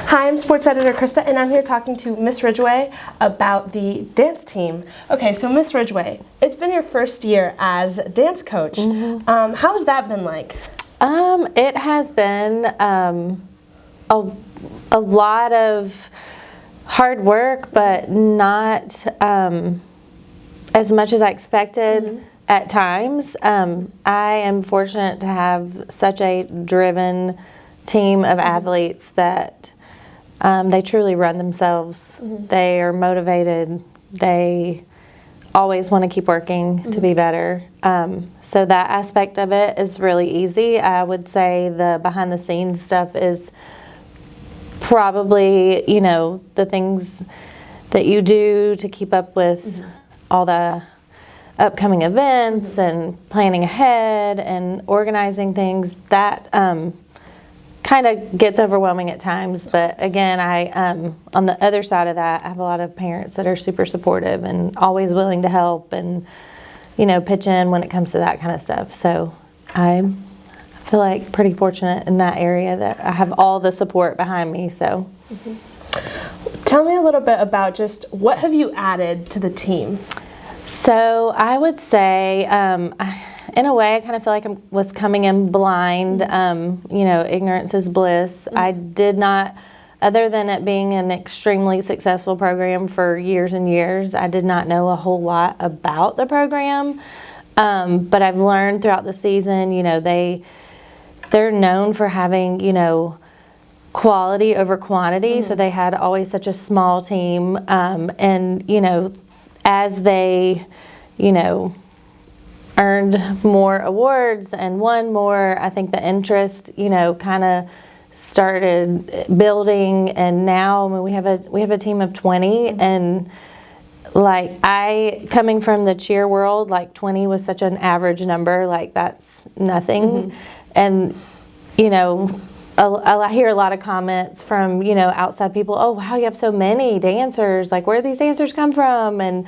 Hi, I'm sports editor Crista, and I'm here talking to Miss Ridgeway about the dance team. Okay, so Miss Ridgeway, it's been your first year as dance coach. How has that been like? It has been a lot of hard work, but not as much as I expected at times. I am fortunate to have such a driven team of athletes that they truly run themselves. They are motivated. They always want to keep working to be better. So that aspect of it is really easy. I would say the behind the scenes stuff is probably, you know, the things that you do to keep up with all the upcoming events and planning ahead and organizing things. That kind of gets overwhelming at times, but again, I on the other side of that, I have a lot of parents that are super supportive and always willing to help and, you know, pitch in when it comes to that kind of stuff. So I feel like pretty fortunate in that area that I have all the support behind me. So Tell me a little bit about just what have you added to the team? So I would say, in a way, I kind of feel like I was coming in blind. You know, ignorance is bliss. I did not, other than it being an extremely successful program for years and years, I did not know a whole lot about the program. But I've learned throughout the season, you know, they're known for having, you know, quality over quantity. So they had always such a small team. And, you know, as they, you know, earned more awards and won more, I think the interest, you know, kind of started building. And now, I mean, we have a team of 20, and like coming from the cheer world, like 20 was such an average number, like that's nothing. And, you know, I hear a lot of comments from, you know, outside people, oh, wow, you have so many dancers, like where do these dancers come from? And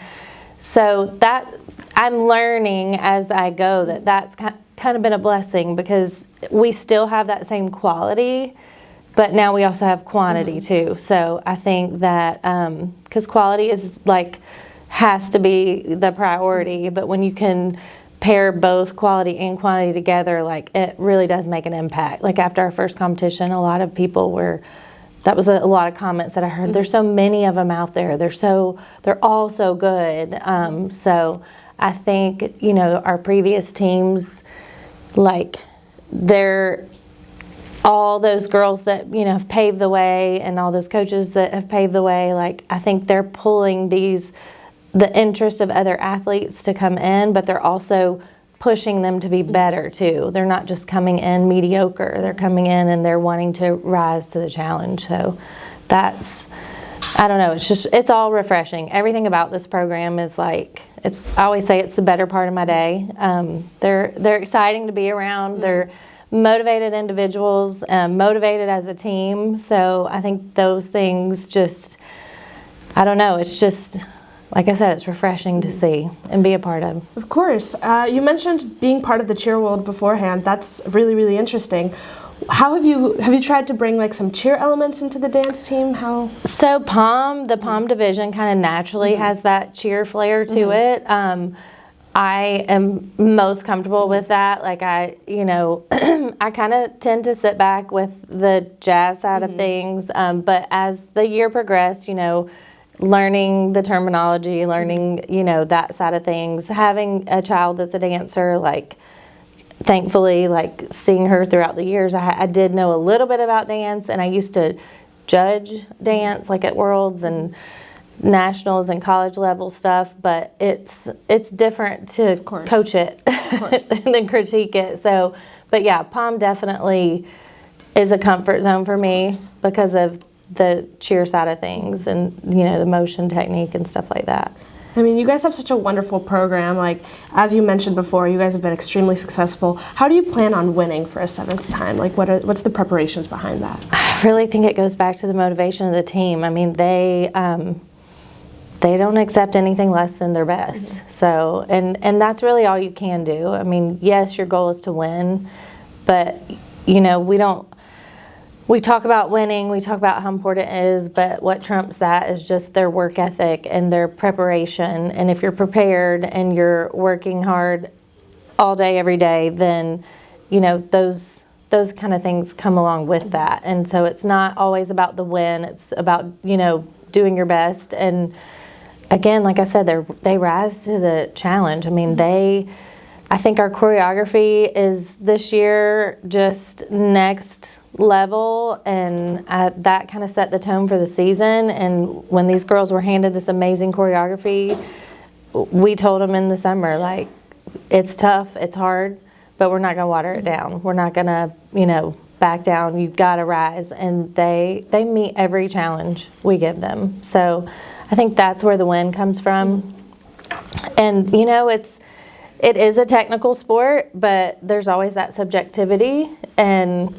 so that I'm learning as I go that that's kind of been a blessing, because we still have that same quality, but now we also have quantity too. So I think that because quality is like has to be the priority, but when you can pair both quality and quantity together, like it really does make an impact. Like after our first competition, a lot of people that was a lot of comments that I heard. There's so many of them out there. They're all so good. So I think, you know, our previous teams, like they're all those girls that, you know, have paved the way, and all those coaches that have paved the way. Like I think they're pulling the interest of other athletes to come in, but they're also pushing them to be better too. They're not just coming in mediocre. They're coming in and they're wanting to rise to the challenge. So that's, I don't know, it's all refreshing. Everything about this program is like, I always say it's the better part of my day. They're exciting to be around. They're motivated individuals, motivated as a team. So I think those things just, I don't know, it's just, like I said, it's refreshing to see and be a part of. Of course. You mentioned being part of the cheer world beforehand. That's really, really interesting. How have you tried to bring like some cheer elements into the dance team? How? So the POM division kind of naturally has that cheer flair to it. I am most comfortable with that. Like I kind of tend to sit back with the jazz side of things. But as the year progressed, you know, learning the terminology, learning, you know, that side of things, having a child that's a dancer, like thankfully, like seeing her throughout the years, I did know a little bit about dance, and I used to judge dance like at Worlds and Nationals and college level stuff, but it's different to coach it than critique it. So, but yeah, POM definitely is a comfort zone for me because of the cheer side of things and, you know, the motion technique and stuff like that. I mean, you guys have such a wonderful program. Like, as you mentioned before, you guys have been extremely successful. How do you plan on winning for a 7th time? Like, what's the preparations behind that? I really think it goes back to the motivation of the team. I mean, they don't accept anything less than their best. So, and that's really all you can do. I mean, yes, your goal is to win, but, you know, we don't we talk about winning, we talk about how important it is, but what trumps that is just their work ethic and their preparation. And if you're prepared and you're working hard all day, every day, then, you know, those kind of things come along with that. And so it's not always about the win. It's about, you know, doing your best. And again, like I said, they rise to the challenge. I mean, I think our choreography is this year just next level, and that kind of set the tone for the season. And when these girls were handed this amazing choreography, we told them in the summer, like, it's tough, it's hard, but we're not going to water it down. We're not going to, you know, back down. You've got to rise. And they meet every challenge we give them. So I think that's where the win comes from. And, you know, it is a technical sport, but there's always that subjectivity, and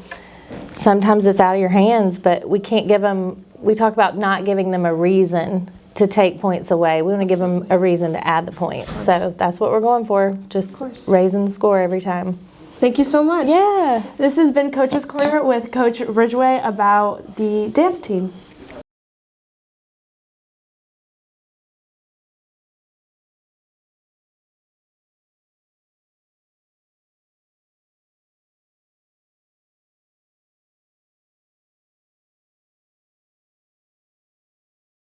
sometimes it's out of your hands, but we can't give them, we talk about not giving them a reason to take points away. We want to give them a reason to add the points. So that's what we're going for, just raising the score every time. Thank you so much. Yeah. This has been Coach's Corner with Coach Ridgeway about the dance team.